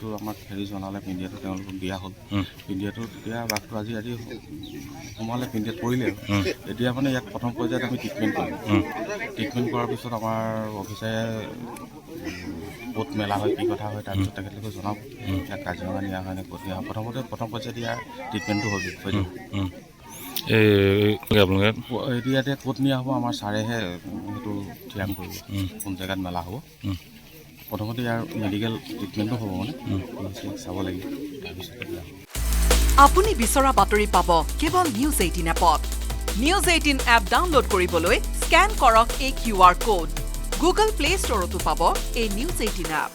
পিণ্ডিয়াটো আমাক হেৰি জনালে, পিণ্ডিয়াটো তেওঁলোকক দিয়া হ'ল। পিণ্ডিয়াটো তেতিয়া বাঘটো আজি সোমালে, পিণ্ডিয়াত পৰিলে। এতিয়া মানে ইয়াত প্ৰথম পৰ্যায়ত আমি ট্ৰিটমেণ্ট কৰিলোঁ। ট্ৰিটমেণ্ট কৰাৰ পিছত আমাৰ অফিচাৰে ক'ত মেলা হয়, কি কথা হয়, তাৰপিছত তেখেতলোকে জনাব ইয়াত কাজিৰঙা নিয়া হয় নে ক'ত নিয়া হয়। প্ৰথম পৰ্যায়ত ইয়াৰ ট্ৰিটমেণ্টটো হৈ যাব। এতিয়া ক'ত নিয়া হ'ব আমাৰ ছাৰেহে সেইটো থিৰাং কৰিব, কোন জেগাত মেলা হ'ব। প্ৰথমতে ইয়াৰ মেডিকেল ট্ৰিটমেণ্টো হ'ব, মানে চাব লাগিব, তাৰপিছতে দিয়া হ'ব। আপুনি বিচৰা বাতৰি পাব কেৱল নিউজ 18 এপত। নিউজ 18 এপ ডাউনলোড কৰিবলৈ স্কেন কৰক এই QR কোড। গুগল প্লে ষ্টৰতো পাব এই নিউজ 18 এপ।